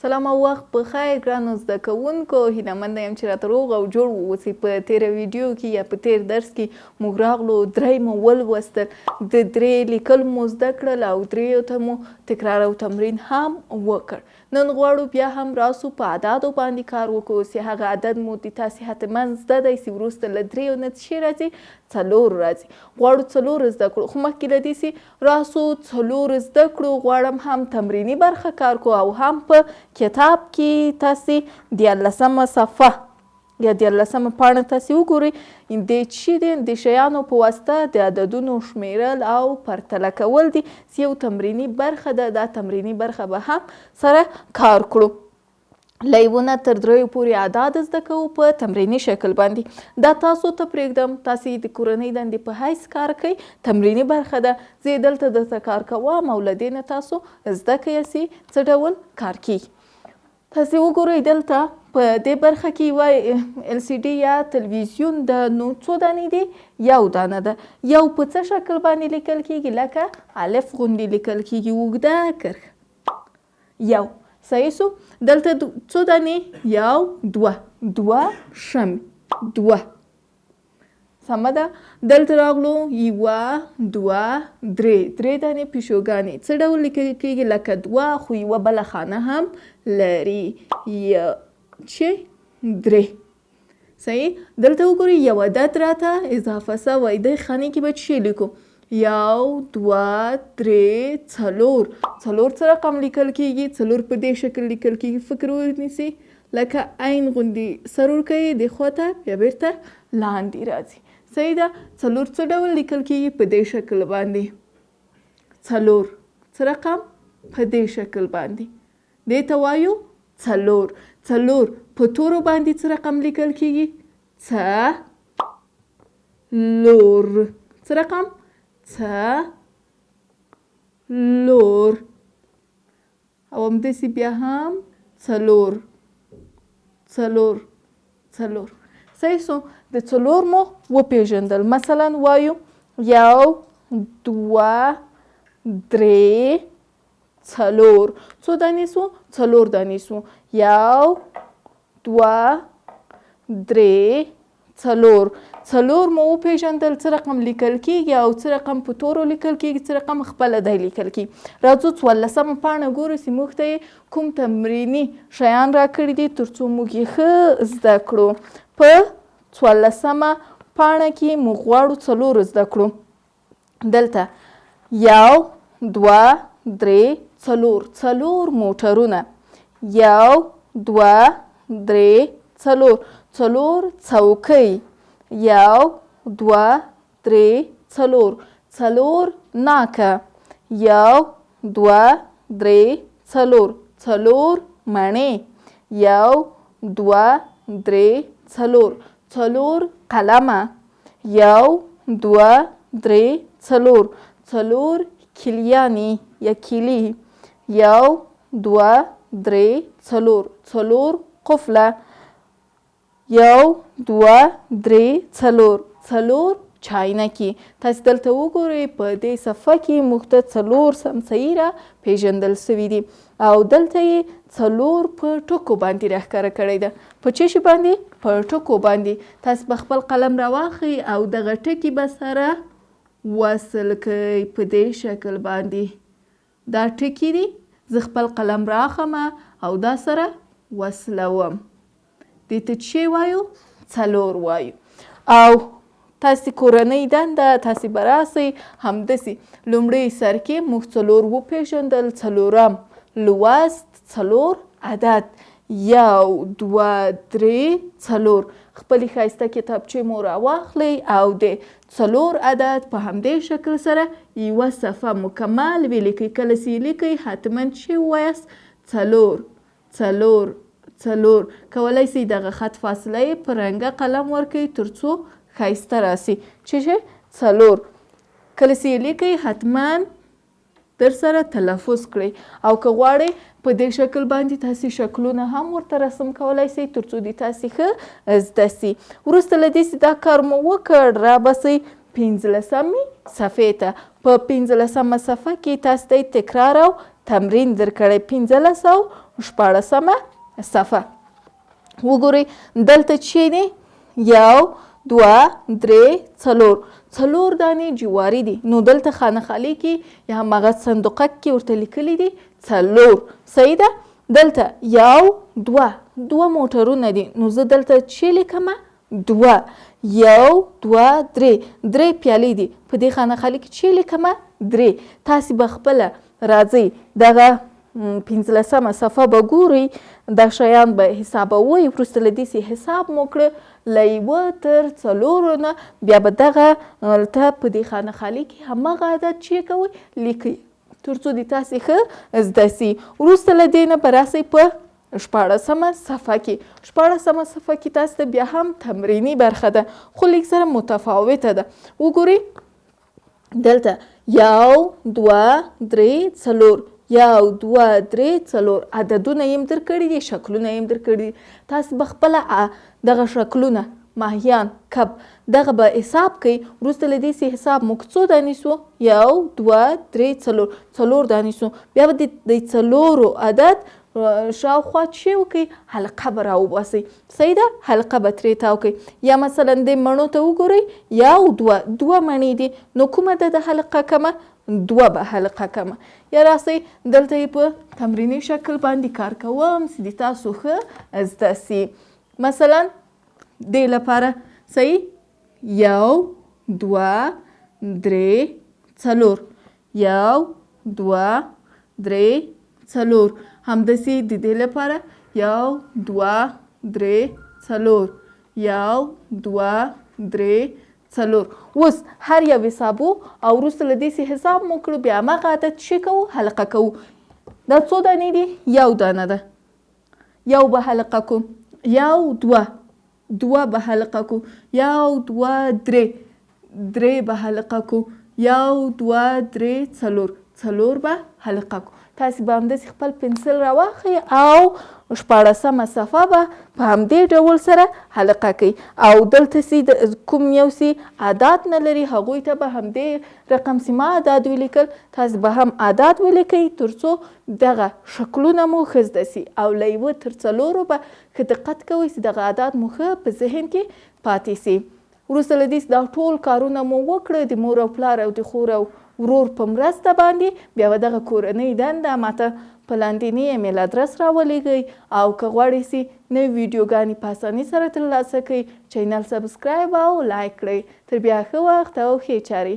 سلام او وخت په خیر ګرانو زده کوونکو، هیلهمنده یم چې راته روغ او جوړ واوسئ. په تېره ویډیو کې یا په تېر درس کې موږ راغلو درې مو ولوستل، د درې لیکل مو زده کړل او دریو ته مو تکرار او تمرین هم وکړ. نن غواړو بیا هم راسو په اعدادو باندې کار وکړو چې هغه عدد مو د تاسې حتما زده دی چې وروسته له دریو نه څه راځي؟ څلور راځي. غواړو څلور زده کړو، خو مخکې له دې چې راسو څلور زده کړو غواړم هم تمریني برخه کار کړو او هم په کتاب کې تاسې 14مه صفحه یا 14مه پاڼه تاسې وګورئ. د چې دی د شیانو په واسطه د عددونو شمیرل او پرتله کول دي چې یو تمریني برخه ده. دا تمریني برخه به هم سره کار کړو. له یوه تر دریو پورې اعداد زده کوو په تمریني شکل باندې. دا تاسو ته پرېږدم، تاسې د کورنۍ دندې په حیث کار کوئ. تمریني برخه ده، زه یې دلته درته کار کوم او له دې نه تاسو زده کوئ چې څه ډول کار کیږي. تاسې وګورئ دلته په دې برخه کې یوه LCD یا تلویزیون ده. نو څو دانې دي؟ یو دانه ده. یو په څه شکل باندې لیکل کیږي؟ لکه الف غوندې لیکل کیږي، اوږده کرښه. یو صحیح سو. دلته څو دانې؟ یو، دوه شمې، دوه. سمه ده. دلته راغلو یوه، دوه، درې دانې پیشوګانې. څه ډول لیکل کیږي؟ لکه دوه خو یوه بله خانه هم لري. درې. صحیح. دلته وګورئ یو عدد راته اضافه سوی دی. خانې کې به څه لیکو؟ یو، دوه، درې، څلور. څلور څه رقم لیکل کیږي؟ څلور په دې شکل لیکل کیږي. فکر ونیسئ لکه عین غوندې سر ورکوئ دې خواته بیا بیرته لاندې راځي. صحیح ده. څلور څه ډول لیکل کیږي؟ په دې شکل باندې. څلور څه رقم؟ په دې شکل باندې. دې ته وایو څلور. څلور په تورو باندې څه رقم لیکل کیږي؟ څلور. څه رقم؟ څلور. او همداسې بیا هم څلور. صحیح سو. د څلور مو وپېژندل. مثلا وایو یو، دوه، درې، څلور. څو دانې سو؟ څلور دانې سو. یو، دوه، درې، څلور. څلور مو وپېژندل څه رقم لیکل کیږي او څه رقم په تورو لیکل کیږي، څه رقم خپله دی لیکل کیږي. راځو 14مه پاڼه ګورو چې موږ ته یې کوم تمریني شیان راکړي دي تر څو موږ یې ښه زده کړو. په 14مه پاڼه کې موږ غواړو څلور زده کړو. دلته یو، دوه، درې، څلور. څلور موټرونه. یو، دوه، درې، څلور. څلور څوکۍ. یو، دوه، درې، څلور. څلور ناکه. یو، دوه، درې، څلور. څلور مڼې. یو، دوه، درې، څلور. څلور قلمه. یو، دوه، درې، څلور. څلور کلیانې یا کیلي. یو، دوه، درې، څلور. څلور قفله. یو، دوه، درې، څلور. څلور چاینکي. تاسې دلته وګورئ په دې صفحه کې موږ ته څلور صحیح را پېژندل سوي دي او دلته یې څلور په ټکو باندې راښکاره کړی ده. په څه شي باندې؟ په ټکو باندې. تاسې به خپل قلم راواخلئ او دغه ټکي به سره وصل کړئ په دې شکل باندې. دا ټکي دي. زه خپل قلم رااخلم او دا سره وصلوم. دې ته څه وایو؟ څلور وایو. او تاسې کورنۍ دنده تاسې به راسئ همداسې لومړي سر کې موږ څلور وپېژندل. څلورم لوست. څلور عدد. یو، دوه، درې، څلور. خپلې ښایسته کتابچې مو راواخلئ او د څلور عدد په همدې شکل سره یوه صفحه مکمل ولیکئ. کله چې یې لیکئ حتما چې ووایاست څلور، څلور، څلور. کولی شئ دغه خط فاصله یې په رنګه قلم ورکړئ تر څو ښایسته راسي. چې څلور. کله چې یې لیکئ حتما در سره تلفظ کړئ او که غواړئ په دې شکل باندې تاسې شکلونه هم ورته رسم کولی شئ تر څو د تاسې ښه زده سي. وروسته له دې چې دا کار مو وکړ راباسئ 15مې صفحې ته. په 15مه صفحه کې تاسو ته تکرار او تمرین درکړی. 15 14مه صفحه. وګورئ دلته چې دی 1 2 3 څلور دانې جواري دي. نو دلته خانه خالي کې یا هماغه صندوقه کې ورته لیکلي دي 4. صحیح ده. دلته 1 2 موټرونه دي. نو زه دلته چې لیکم 2. 1 2 3 پیالې دي. په دې خانه خالي کې چې لیکم 3. تاسې به خپله راځئ دغه 15مه صفحه به ګورئ، دا شیان به حسابوئ. وروسته له دې چې حساب مو کړه له 1 تر 4 نه بیا به دغه ته په دې خانه خالي کې هماغه عدد چې کوئ لیکئ تر څو د تاسې ښه زده سي. وروسته له دې نه به راسئ په 14مه صفحه کې. 14مه صفحه کې تاسو ته بیا هم تمریني برخه ده خو لږ سره متفاوته ده. وګورئ دلته 1 2 3 4 1 2 3 4 عددونه یې هم درکړي دي، شکلونه یې هم درکړي دي. تاسو به خپله دغه شکلونه ماهیان کب دغه به حساب کوئ. وروسته له دې چې حساب موږ څو دانې سو 1 2 3 4 دانې سو. بیا به د 4 عدد شاوخوا چې وکړئ حلقه به راوباسئ. صحیح ده. حلقه به ترې تاو کړئ. یا مثلا د مڼو ته وګورئ 1 2 مڼې دي. نو کومه ده د حلقه کمه 2 به حلقه کمه. یا راسئ دلته یې په تمریني شکل باندې کار کوم چې د تاسو ښه زده سي. مثلا دې لپاره صحیح 1 2 3 4 1 2 3 4 همداسې د دې لپاره 1 2 3 4 1 2 3 4. اوس هر یو حسابو او وروسته له دې چې حساب مو کړو بیا هماغه عدد چې کوو حلقه کوو. دا څو دانې دي؟ 1 دانه ده. 1 به حلقه کو 1 2 به حلقه کو 1 2 3 به حلقه کو 1 2 3 4 به حلقه کو. تاسې به همداسې خپل پنسل راواخلئ او 14مه صفحه به په همدې ډول سره حلقه کوئ. او دلته چې کوم یو چې عدد نه لري هغوی ته به همدې رقم چې ما عدد ولیکل تاسې به هم عدد ولیکئ تر څو دغه شکلونه مو ښه زده سي. او له 1 تر 4 به ښه دقت کوئ چې دغه عدد مو ښه په ذهن کې پاتې سي. وروسته له دې دا ټول کارونه مو وکړه د مور او پلار او د خور او ورور په مرسته باندې بیا به دغه کورنۍ دنده ماته په لاندیني ایمیل ادرس راولېږئ. او که غواړئ چې نوې ویډیوګانې په اسانۍ سره ترلاسه کړئ چینل سبسکرایب او لایک کړئ. تر بیا ښه وخت او ښې چارې.